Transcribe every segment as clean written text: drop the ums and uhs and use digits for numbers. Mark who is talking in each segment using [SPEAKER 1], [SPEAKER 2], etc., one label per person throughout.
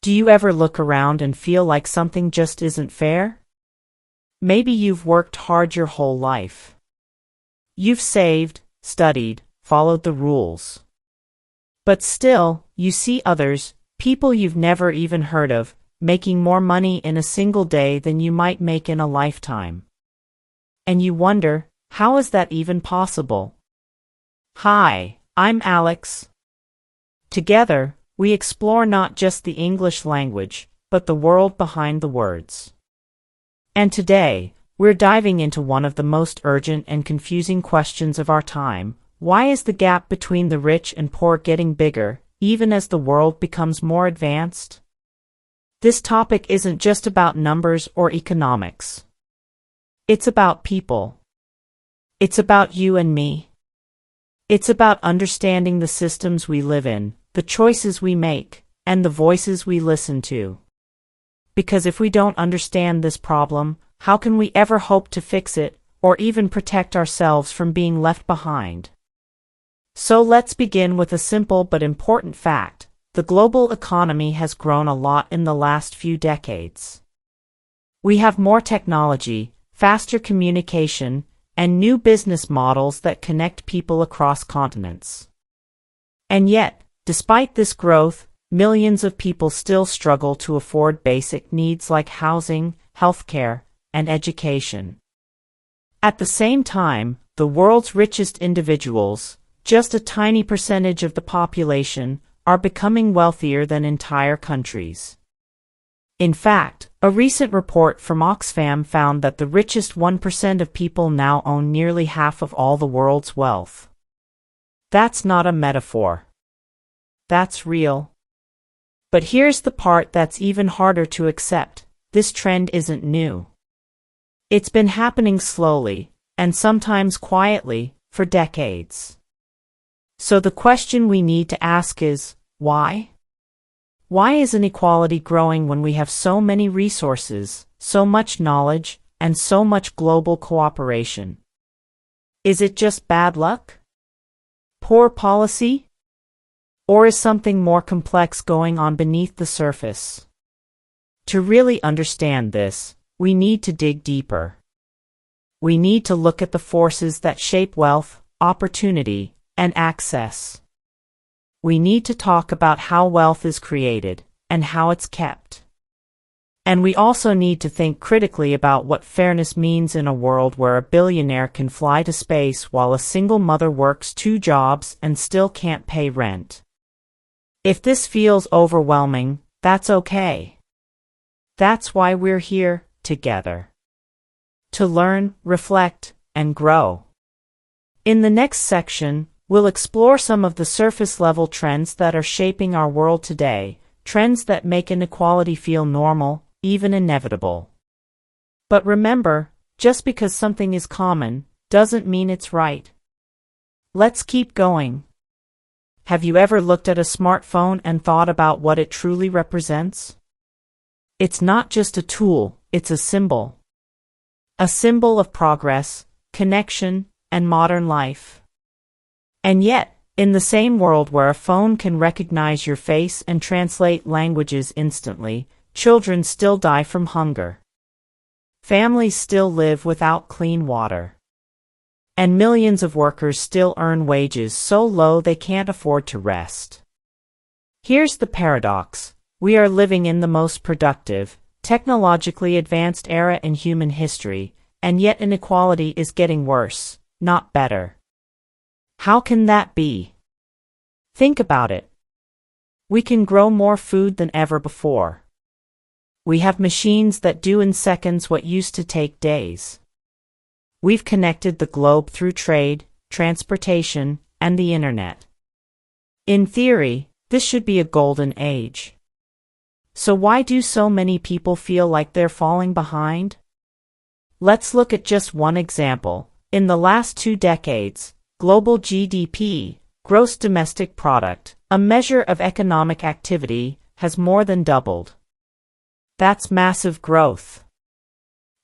[SPEAKER 1] Do you ever look around and feel like something just isn't fair? Maybe you've worked hard your whole life. You've saved, studied, followed the rules. But still, you see others, people you've never even heard of, making more money in a single day than you might make in a lifetime. And you wonder, how is that even possible? Hi, I'm Alex. Together, we explore not just the English language, but the world behind the words. And today, we're diving into one of the most urgent and confusing questions of our time. Why is the gap between the rich and poor getting bigger, even as the world becomes more advanced? This topic isn't just about numbers or economics. It's about people. It's about you and me. It's about understanding the systems we live in, the choices we make, and the voices we listen to. Because if we don't understand this problem, how can we ever hope to fix it, or even protect ourselves from being left behind? So let's begin with a simple but important fact. The global economy has grown a lot in the last few decades. We have more technology, faster communication, and new business models that connect people across continents. And yet, despite this growth, millions of people still struggle to afford basic needs like housing, healthcare, and education. At the same time, the world's richest individuals, just a tiny percentage of the population, are becoming wealthier than entire countries. In fact, a recent report from Oxfam found that the richest 1% of people now own nearly half of all the world's wealth. That's not a metaphor. That's real. But here's the part that's even harder to accept. This trend isn't new. It's been happening slowly, and sometimes quietly, for decades. So the question we need to ask is, why? Why is inequality growing when we have so many resources, so much knowledge, and so much global cooperation? Is it just bad luck? Poor policy? Or is something more complex going on beneath the surface? To really understand this, we need to dig deeper. We need to look at the forces that shape wealth, opportunity, and access. We need to talk about how wealth is created, and how it's kept. And we also need to think critically about what fairness means in a world where a billionaire can fly to space while a single mother works 2 jobs and still can't pay rent. If this feels overwhelming, that's okay. That's why we're here, together. To learn, reflect, and grow. In the next section, we'll explore some of the surface-level trends that are shaping our world today, trends that make inequality feel normal, even inevitable. But remember, just because something is common, doesn't mean it's right. Let's keep going. Have you ever looked at a smartphone and thought about what it truly represents? It's not just a tool, it's a symbol. A symbol of progress, connection, and modern life. And yet, in the same world where a phone can recognize your face and translate languages instantly, children still die from hunger. Families still live without clean water. And millions of workers still earn wages so low they can't afford to rest. Here's the paradox. We are living in the most productive, technologically advanced era in human history, and yet inequality is getting worse, not better. How can that be? Think about it. We can grow more food than ever before. We have machines that do in seconds what used to take days. We've connected the globe through trade, transportation, and the internet. In theory, this should be a golden age. So why do so many people feel like they're falling behind? Let's look at just one example. In the last 2 decades, global GDP, gross domestic product, a measure of economic activity, has more than doubled. That's massive growth.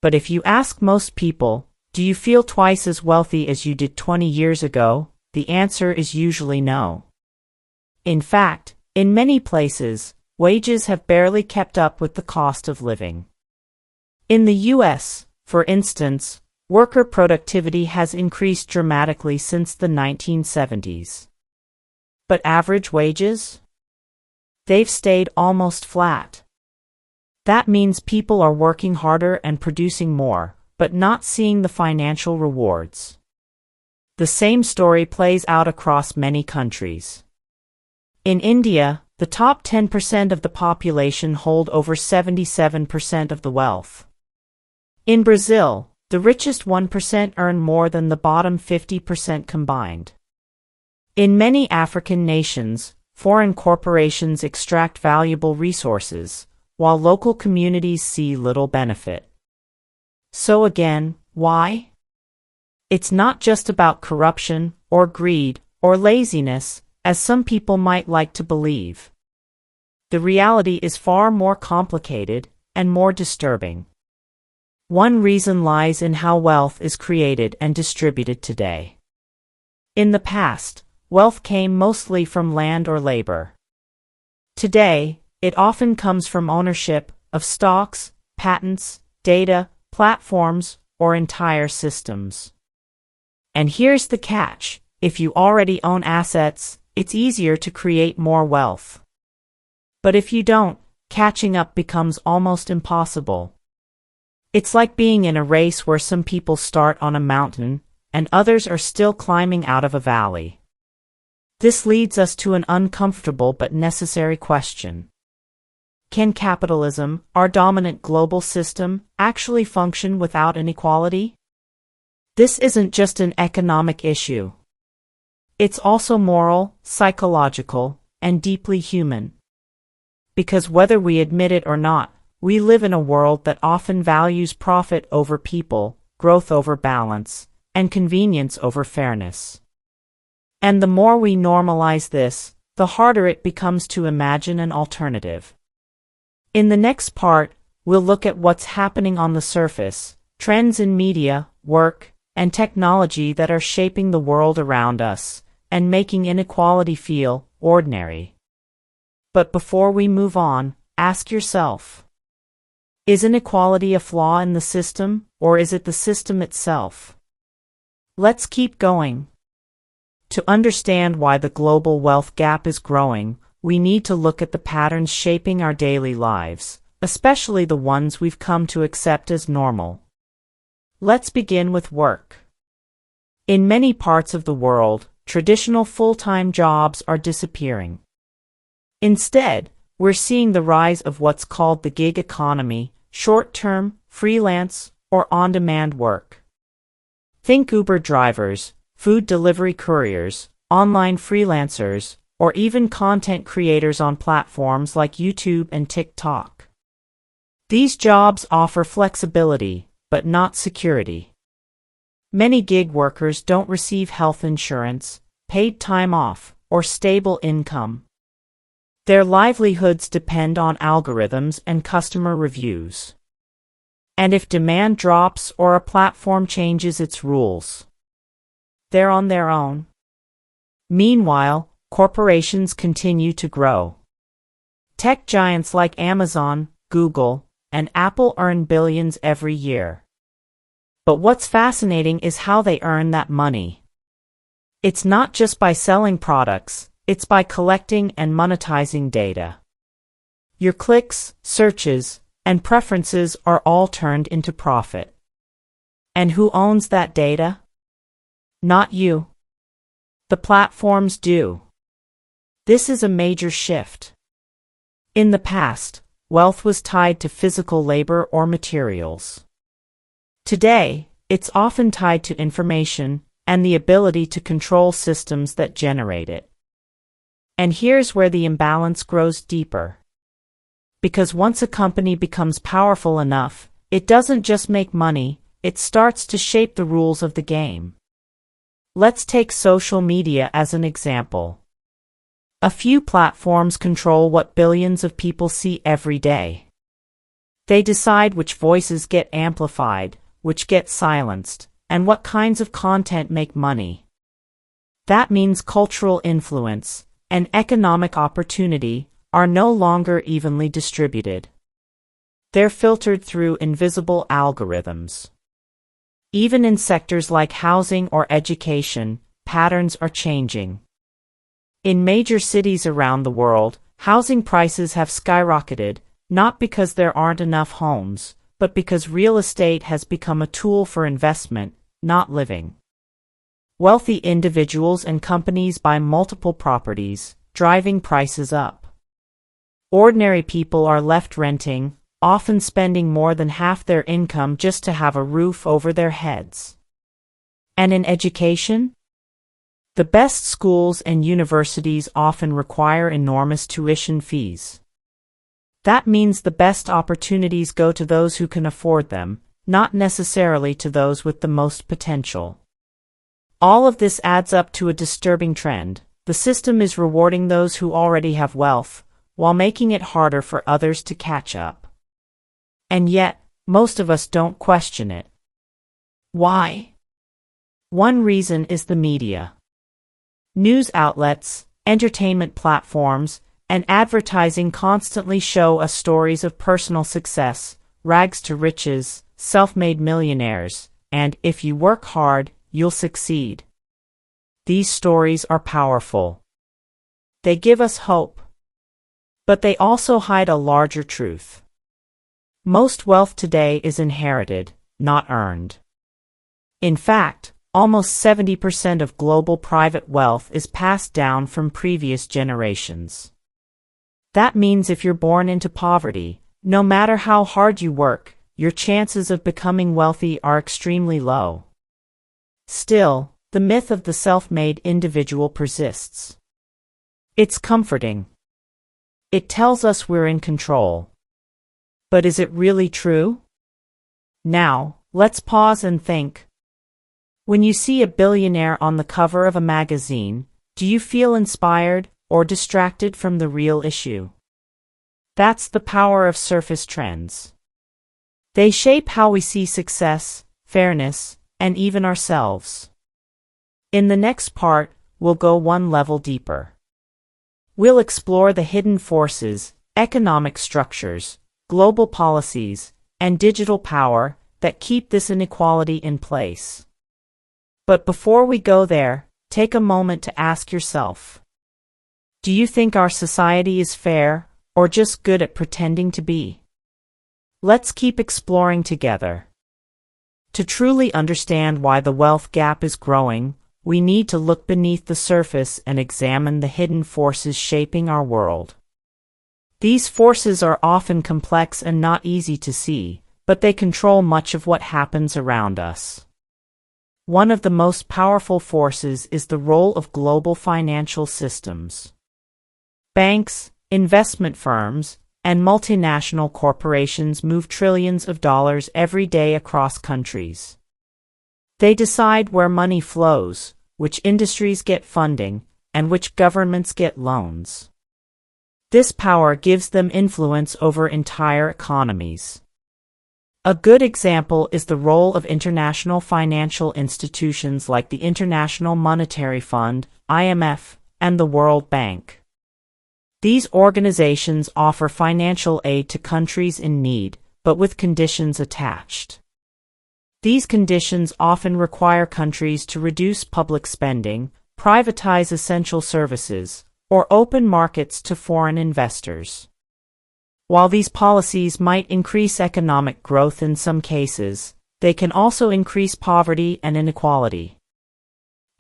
[SPEAKER 1] But if you ask most people, do you feel twice as wealthy as you did 20 years ago? The answer is usually no. In fact, in many places, wages have barely kept up with the cost of living. In the U.S., for instance, worker productivity has increased dramatically since the 1970s. But average wages? They've stayed almost flat. That means people are working harder and producing more, but not seeing the financial rewards. The same story plays out across many countries. In India, the top 10% of the population hold over 77% of the wealth. In Brazil, the richest 1% earn more than the bottom 50% combined. In many African nations, foreign corporations extract valuable resources, while local communities see little benefit. So again, why? It's not just about corruption, or greed, or laziness, as some people might like to believe. The reality is far more complicated and more disturbing. One reason lies in how wealth is created and distributed today. In the past, wealth came mostly from land or labor. Today, it often comes from ownership of stocks, patents, data, platforms, or entire systems. And here's the catch: if you already own assets, it's easier to create more wealth. But if you don't, catching up becomes almost impossible. It's like being in a race where some people start on a mountain, and others are still climbing out of a valley. This leads us to an uncomfortable but necessary question. Can capitalism, our dominant global system, actually function without inequality? This isn't just an economic issue. It's also moral, psychological, and deeply human. Because whether we admit it or not, we live in a world that often values profit over people, growth over balance, and convenience over fairness. And the more we normalize this, the harder it becomes to imagine an alternative. In the next part, we'll look at what's happening on the surface, trends in media, work, and technology that are shaping the world around us, and making inequality feel ordinary. But before we move on, ask yourself, is inequality a flaw in the system, or is it the system itself? Let's keep going. To understand why the global wealth gap is growing, we need to look at the patterns shaping our daily lives, especially the ones we've come to accept as normal. Let's begin with work. In many parts of the world, traditional full-time jobs are disappearing. Instead, we're seeing the rise of what's called the gig economy, short-term, freelance, or on-demand work. Think Uber drivers, food delivery couriers, online freelancers, or even content creators on platforms like YouTube and TikTok. These jobs offer flexibility, but not security. Many gig workers don't receive health insurance, paid time off, or stable income. Their livelihoods depend on algorithms and customer reviews. And if demand drops or a platform changes its rules, they're on their own. Meanwhile, corporations continue to grow. Tech giants like Amazon, Google, and Apple earn billions every year. But what's fascinating is how they earn that money. It's not just by selling products, it's by collecting and monetizing data. Your clicks, searches, and preferences are all turned into profit. And who owns that data? Not you. The platforms do. This is a major shift. In the past, wealth was tied to physical labor or materials. Today, it's often tied to information and the ability to control systems that generate it. And here's where the imbalance grows deeper. Because once a company becomes powerful enough, it doesn't just make money, it starts to shape the rules of the game. Let's take social media as an example. A few platforms control what billions of people see every day. They decide which voices get amplified, which get silenced, and what kinds of content make money. That means cultural influence and economic opportunity, are no longer evenly distributed. They're filtered through invisible algorithms. Even in sectors like housing or education, patterns are changing. In major cities around the world, housing prices have skyrocketed, not because there aren't enough homes, but because real estate has become a tool for investment, not living. Wealthy individuals and companies buy multiple properties, driving prices up. Ordinary people are left renting, often spending more than half their income just to have a roof over their heads. And in education? The best schools and universities often require enormous tuition fees. That means the best opportunities go to those who can afford them, not necessarily to those with the most potential. All of this adds up to a disturbing trend. The system is rewarding those who already have wealth, while making it harder for others to catch up. And yet, most of us don't question it. Why? One reason is the media. News outlets, entertainment platforms, and advertising constantly show us stories of personal success, rags to riches, self-made millionaires, and if you work hard, you'll succeed. These stories are powerful. They give us hope. But they also hide a larger truth. Most wealth today is inherited, not earned. In fact, almost 70% of global private wealth is passed down from previous generations. That means if you're born into poverty, no matter how hard you work, your chances of becoming wealthy are extremely low. Still, the myth of the self-made individual persists. It's comforting. It tells us we're in control. But is it really true? Now, let's pause and think. When you see a billionaire on the cover of a magazine, do you feel inspired or distracted from the real issue? That's the power of surface trends. They shape how we see success, fairness, and even ourselves. In the next part, we'll go one level deeper. We'll explore the hidden forces, economic structures, global policies, and digital power that keep this inequality in place. But before we go there, take a moment to ask yourself, do you think our society is fair, or just good at pretending to be? Let's keep exploring together. To truly understand why the wealth gap is growing, we need to look beneath the surface and examine the hidden forces shaping our world. These forces are often complex and not easy to see, but they control much of what happens around us. One of the most powerful forces is the role of global financial systems. Banks, investment firms, and multinational corporations move trillions of dollars every day across countries. They decide where money flows, which industries get funding, and which governments get loans. This power gives them influence over entire economies. A good example is the role of international financial institutions like the International Monetary Fund, IMF, and the World Bank. These organizations offer financial aid to countries in need, but with conditions attached. These conditions often require countries to reduce public spending, privatize essential services, or open markets to foreign investors. While these policies might increase economic growth in some cases, they can also increase poverty and inequality.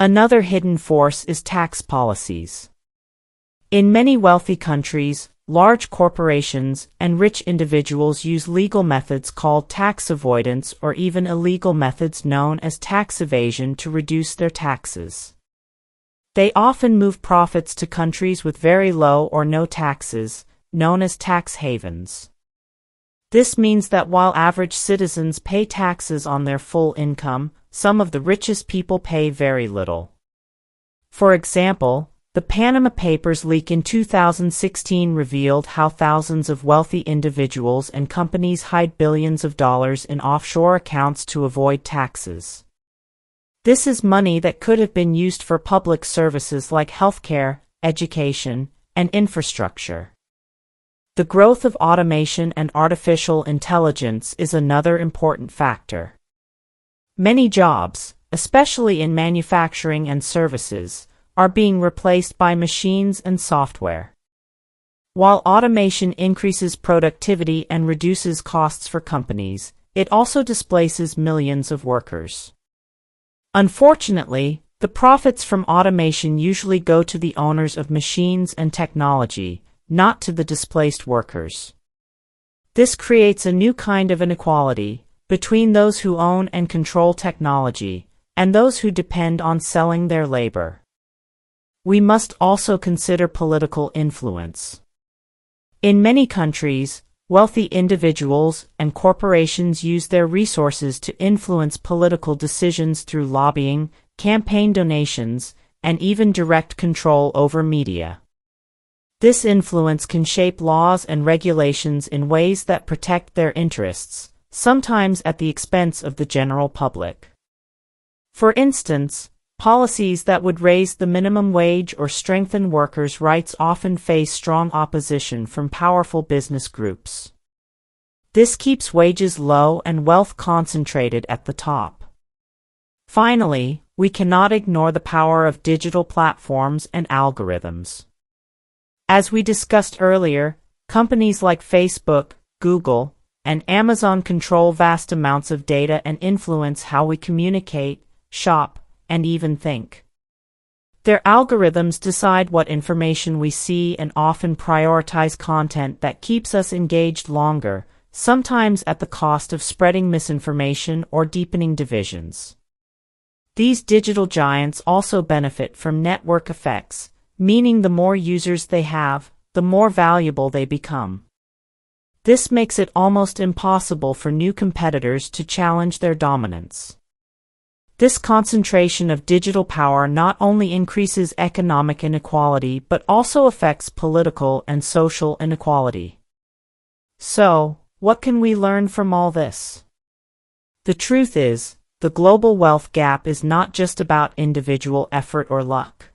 [SPEAKER 1] Another hidden force is tax policies. In many wealthy countries, large corporations and rich individuals use legal methods called tax avoidance or even illegal methods known as tax evasion to reduce their taxes. They often move profits to countries with very low or no taxes, known as tax havens. This means that while average citizens pay taxes on their full income, some of the richest people pay very little. For example, the Panama Papers leak in 2016 revealed how thousands of wealthy individuals and companies hide billions of dollars in offshore accounts to avoid taxes. This is money that could have been used for public services like healthcare, education, and infrastructure. The growth of automation and artificial intelligence is another important factor. Many jobs, especially in manufacturing and services, are being replaced by machines and software. While automation increases productivity and reduces costs for companies, it also displaces millions of workers. Unfortunately, the profits from automation usually go to the owners of machines and technology, not to the displaced workers. This creates a new kind of inequality between those who own and control technology and those who depend on selling their labor. We must also consider political influence. In many countries, wealthy individuals and corporations use their resources to influence political decisions through lobbying, campaign donations, and even direct control over media. This influence can shape laws and regulations in ways that protect their interests, sometimes at the expense of the general public. For instance, policies that would raise the minimum wage or strengthen workers' rights often face strong opposition from powerful business groups. This keeps wages low and wealth concentrated at the top. Finally, we cannot ignore the power of digital platforms and algorithms. As we discussed earlier, companies like Facebook, Google, and Amazon control vast amounts of data and influence how we communicate, shop, and even think. Their algorithms decide what information we see and often prioritize content that keeps us engaged longer, sometimes at the cost of spreading misinformation or deepening divisions. These digital giants also benefit from network effects, meaning the more users they have, the more valuable they become. This makes it almost impossible for new competitors to challenge their dominance. This concentration of digital power not only increases economic inequality but also affects political and social inequality. So, what can we learn from all this? The truth is, the global wealth gap is not just about individual effort or luck.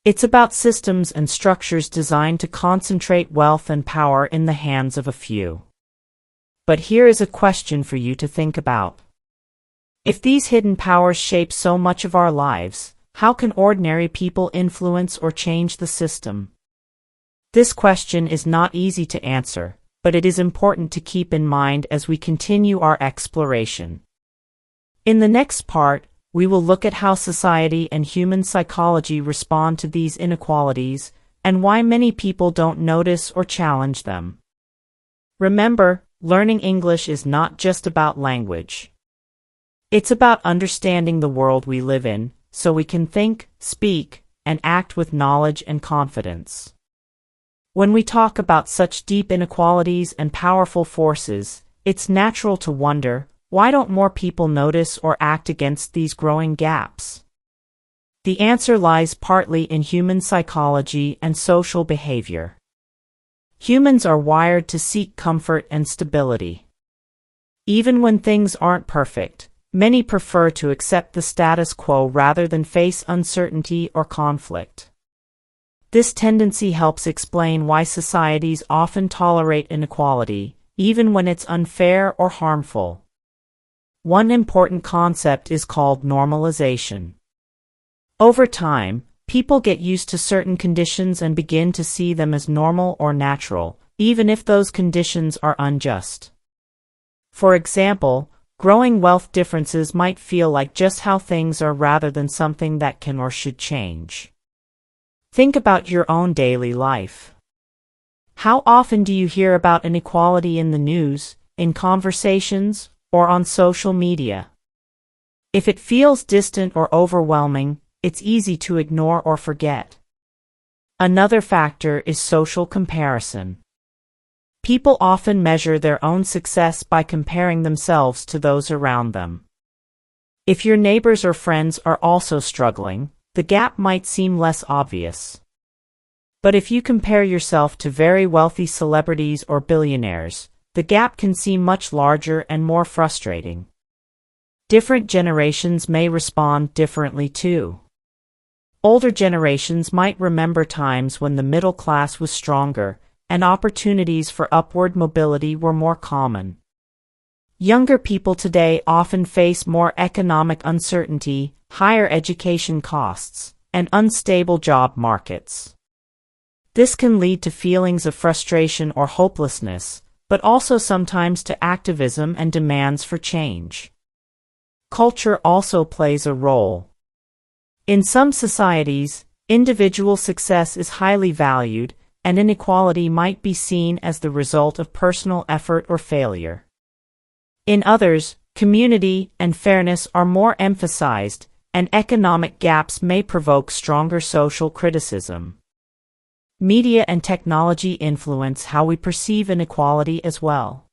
[SPEAKER 1] It's about systems and structures designed to concentrate wealth and power in the hands of a few. But here is a question for you to think about. If these hidden powers shape so much of our lives, how can ordinary people influence or change the system? This question is not easy to answer, but it is important to keep in mind as we continue our exploration. In the next part, we will look at how society and human psychology respond to these inequalities and why many people don't notice or challenge them. Remember, learning English is not just about language. It's about understanding the world we live in, so we can think, speak, and act with knowledge and confidence. When we talk about such deep inequalities and powerful forces, it's natural to wonder, why don't more people notice or act against these growing gaps? The answer lies partly in human psychology and social behavior. Humans are wired to seek comfort and stability. Even when things aren't perfect, many prefer to accept the status quo rather than face uncertainty or conflict. This tendency helps explain why societies often tolerate inequality, even when it's unfair or harmful. One important concept is called normalization. Over time, people get used to certain conditions and begin to see them as normal or natural, even if those conditions are unjust. For example, growing wealth differences might feel like just how things are rather than something that can or should change. Think about your own daily life. How often do you hear about inequality in the news, in conversations, or on social media? If it feels distant or overwhelming, it's easy to ignore or forget. Another factor is social comparison. People often measure their own success by comparing themselves to those around them. If your neighbors or friends are also struggling, the gap might seem less obvious. But if you compare yourself to very wealthy celebrities or billionaires, the gap can seem much larger and more frustrating. Different generations may respond differently too. Older generations might remember times when the middle class was stronger, and opportunities for upward mobility were more common. Younger people today often face more economic uncertainty, higher education costs, and unstable job markets. This can lead to feelings of frustration or hopelessness, but also sometimes to activism and demands for change. Culture also plays a role. In some societies, individual success is highly valued, and inequality might be seen as the result of personal effort or failure. In others, community and fairness are more emphasized, and economic gaps may provoke stronger social criticism. Media and technology influence how we perceive inequality as well.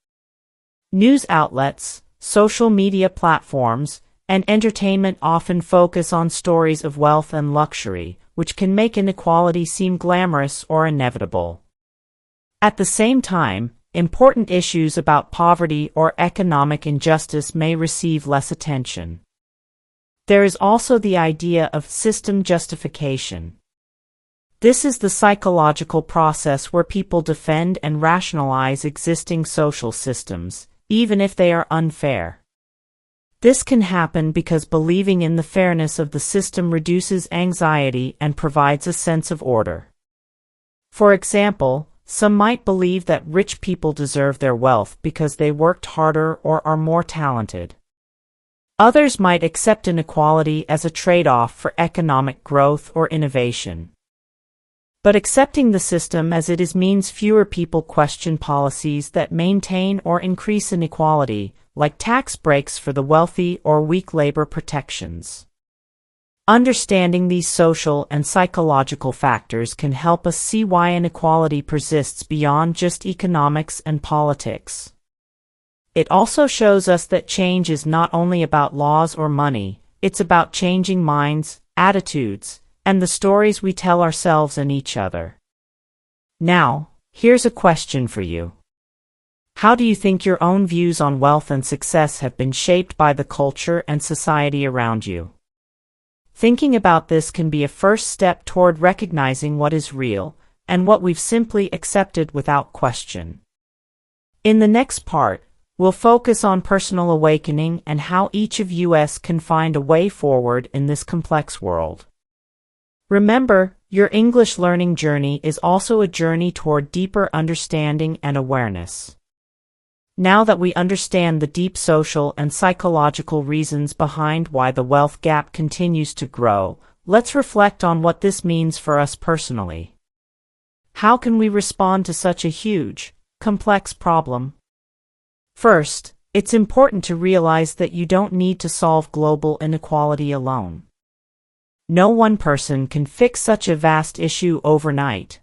[SPEAKER 1] News outlets, social media platforms, and entertainment often focus on stories of wealth and luxury, which can make inequality seem glamorous or inevitable. At the same time, important issues about poverty or economic injustice may receive less attention. There is also the idea of system justification. This is the psychological process where people defend and rationalize existing social systems, even if they are unfair. This can happen because believing in the fairness of the system reduces anxiety and provides a sense of order. For example, some might believe that rich people deserve their wealth because they worked harder or are more talented. Others might accept inequality as a trade-off for economic growth or innovation. But accepting the system as it is means fewer people question policies that maintain or increase inequality, like tax breaks for the wealthy or weak labor protections. Understanding these social and psychological factors can help us see why inequality persists beyond just economics and politics. It also shows us that change is not only about laws or money, it's about changing minds, attitudes, and the stories we tell ourselves and each other. Now, here's a question for you. How do you think your own views on wealth and success have been shaped by the culture and society around you? Thinking about this can be a first step toward recognizing what is real and what we've simply accepted without question. In the next part, we'll focus on personal awakening and how each of us can find a way forward in this complex world. Remember, your English learning journey is also a journey toward deeper understanding and awareness. Now that we understand the deep social and psychological reasons behind why the wealth gap continues to grow, let's reflect on what this means for us personally. How can we respond to such a huge, complex problem? First, it's important to realize that you don't need to solve global inequality alone. No one person can fix such a vast issue overnight.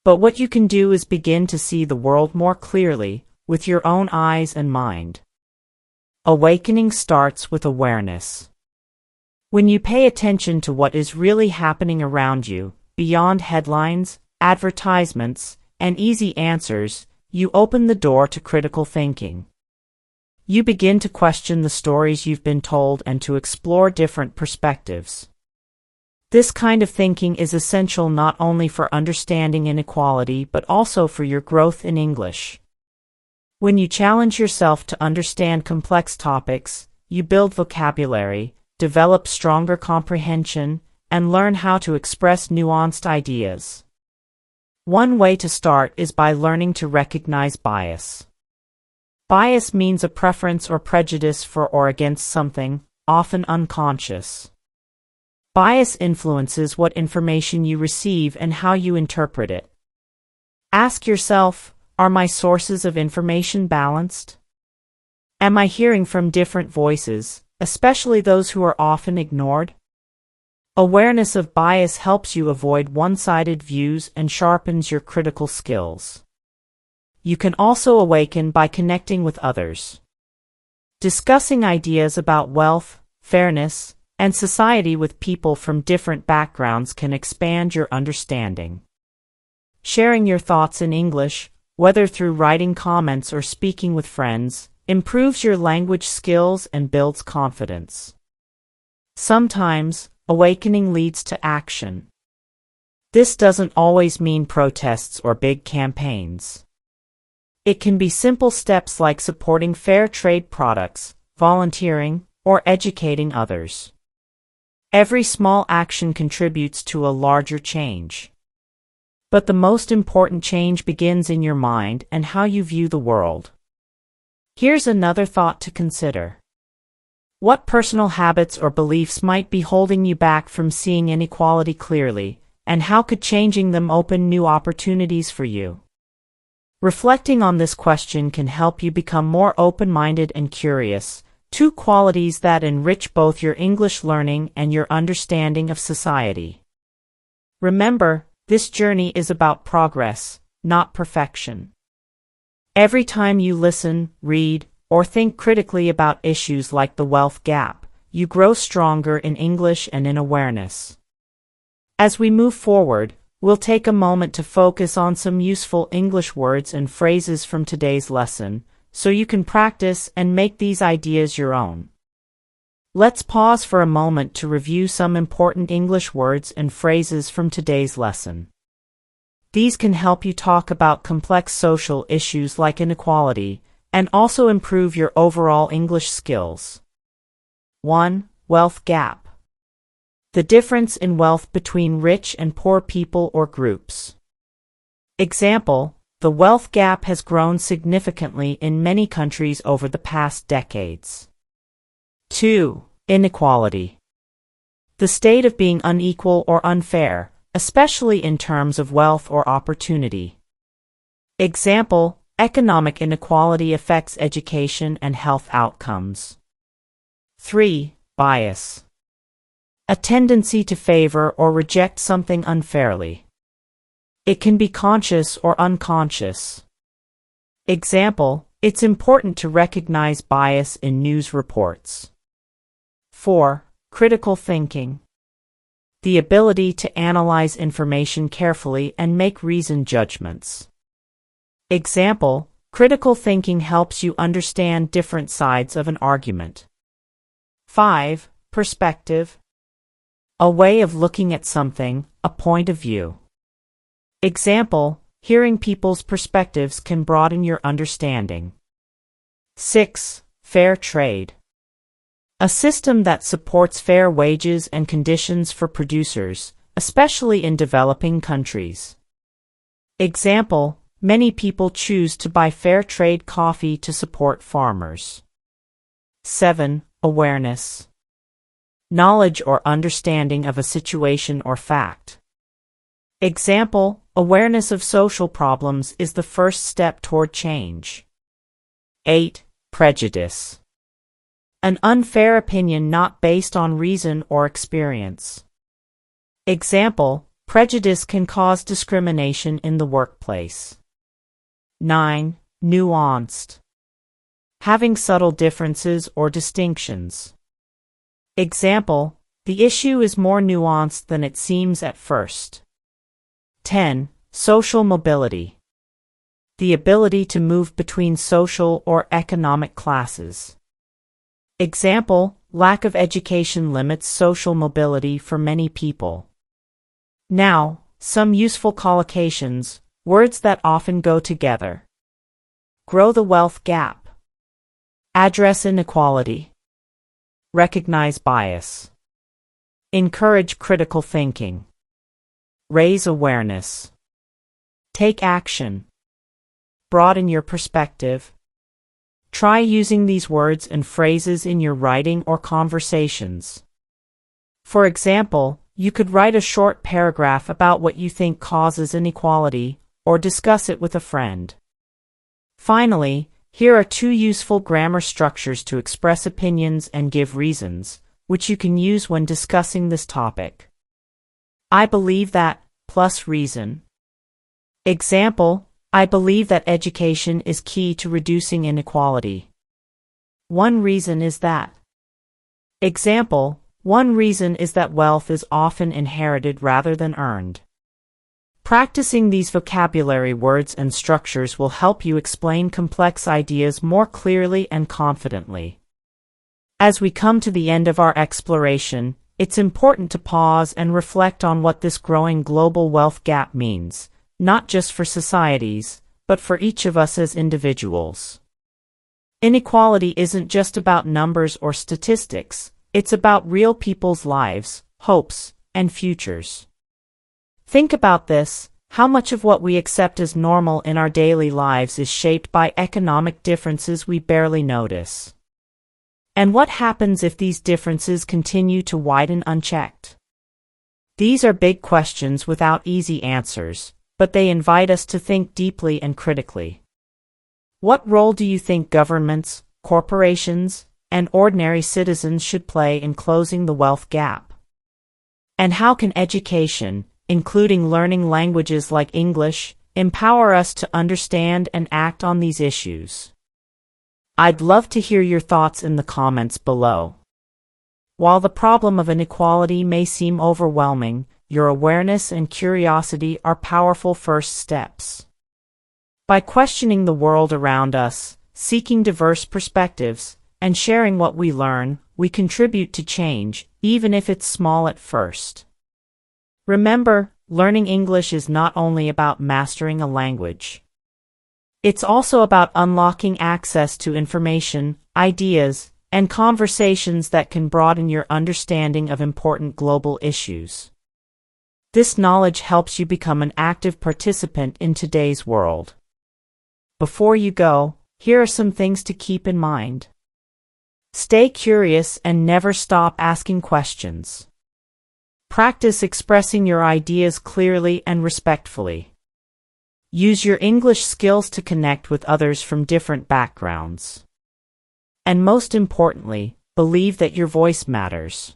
[SPEAKER 1] But what you can do is begin to see the world more clearly, with your own eyes and mind. Awakening starts with awareness. When you pay attention to what is really happening around you, beyond headlines, advertisements, and easy answers, you open the door to critical thinking. You begin to question the stories you've been told and to explore different perspectives. This kind of thinking is essential not only for understanding inequality but also for your growth in English. When you challenge yourself to understand complex topics, you build vocabulary, develop stronger comprehension, and learn how to express nuanced ideas. One way to start is by learning to recognize bias. Bias means a preference or prejudice for or against something, often unconscious. Bias influences what information you receive and how you interpret it. Ask yourself, are my sources of information balanced? Am I hearing from different voices, especially those who are often ignored? Awareness of bias helps you avoid one-sided views and sharpens your critical skills. You can also awaken by connecting with others. Discussing ideas about wealth, fairness, and society with people from different backgrounds can expand your understanding. Sharing your thoughts in English, whether through writing comments or speaking with friends, improves your language skills and builds confidence. Sometimes, awakening leads to action. This doesn't always mean protests or big campaigns. It can be simple steps like supporting fair trade products, volunteering, or educating others. Every small action contributes to a larger change. But the most important change begins in your mind and how you view the world. Here's another thought to consider. What personal habits or beliefs might be holding you back from seeing inequality clearly, and how could changing them open new opportunities for you? Reflecting on this question can help you become more open-minded and curious, two qualities that enrich both your English learning and your understanding of society. Remember, this journey is about progress, not perfection. Every time you listen, read, or think critically about issues like the wealth gap, you grow stronger in English and in awareness. As we move forward, we'll take a moment to focus on some useful English words and phrases from today's lesson, so you can practice and make these ideas your own. Let's pause for a moment to review some important English words and phrases from today's lesson. These can help you talk about complex social issues like inequality, and also improve your overall English skills. 1. Wealth gap. The difference in wealth between rich and poor people or groups. Example: the wealth gap has grown significantly in many countries over the past decades. 2. Inequality. The state of being unequal or unfair, especially in terms of wealth or opportunity. Example: economic inequality affects education and health outcomes. 3. Bias. A tendency to favor or reject something unfairly. It can be conscious or unconscious. Example: it's important to recognize bias in news reports. 4. Critical thinking. The ability to analyze information carefully and make reasoned judgments. Example: critical thinking helps you understand different sides of an argument. 5. Perspective. A way of looking at something, a point of view. Example: hearing people's perspectives can broaden your understanding. 6. Fair trade. A system that supports fair wages and conditions for producers, especially in developing countries. Example: many people choose to buy fair trade coffee to support farmers. 7. Awareness. Knowledge or understanding of a situation or fact. Example: awareness of social problems is the first step toward change. 8. Prejudice. An unfair opinion not based on reason or experience. Example: prejudice can cause discrimination in the workplace. 9. Nuanced. Having subtle differences or distinctions. Example: the issue is more nuanced than it seems at first. 10. Social mobility. The ability to move between social or economic classes. Example: lack of education limits social mobility for many people. Now, some useful collocations, words that often go together. Grow the wealth gap. Address inequality. Recognize bias. Encourage critical thinking. Raise awareness. Take action. Broaden your perspective. Try using these words and phrases in your writing or conversations. For example, you could write a short paragraph about what you think causes inequality, or discuss it with a friend. Finally, here are 2 useful grammar structures to express opinions and give reasons, which you can use when discussing this topic. I believe that, plus reason. Example: I believe that education is key to reducing inequality. One reason is that. Example: one reason is that wealth is often inherited rather than earned. Practicing these vocabulary words and structures will help you explain complex ideas more clearly and confidently. As we come to the end of our exploration, it's important to pause and reflect on what this growing global wealth gap means, not just for societies, but for each of us as individuals. Inequality isn't just about numbers or statistics, it's about real people's lives, hopes, and futures. Think about this: how much of what we accept as normal in our daily lives is shaped by economic differences we barely notice? And what happens if these differences continue to widen unchecked? These are big questions without easy answers, but they invite us to think deeply and critically. What role do you think governments, corporations, and ordinary citizens should play in closing the wealth gap? And how can education, including learning languages like English, empower us to understand and act on these issues? I'd love to hear your thoughts in the comments below. While the problem of inequality may seem overwhelming, your awareness and curiosity are powerful first steps. By questioning the world around us, seeking diverse perspectives, and sharing what we learn, we contribute to change, even if it's small at first. Remember, learning English is not only about mastering a language. It's also about unlocking access to information, ideas, and conversations that can broaden your understanding of important global issues. This knowledge helps you become an active participant in today's world. Before you go, here are some things to keep in mind. Stay curious and never stop asking questions. Practice expressing your ideas clearly and respectfully. Use your English skills to connect with others from different backgrounds. And most importantly, believe that your voice matters.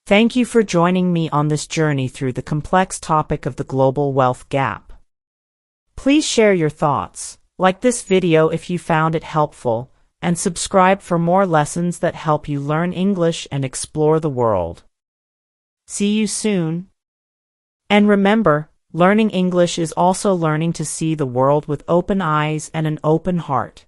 [SPEAKER 1] Thank you for joining me on this journey through the complex topic of the global wealth gap. Please share your thoughts, like this video if you found it helpful, and subscribe for more lessons that help you learn English and explore the world. See you soon. And remember, learning English is also learning to see the world with open eyes and an open heart.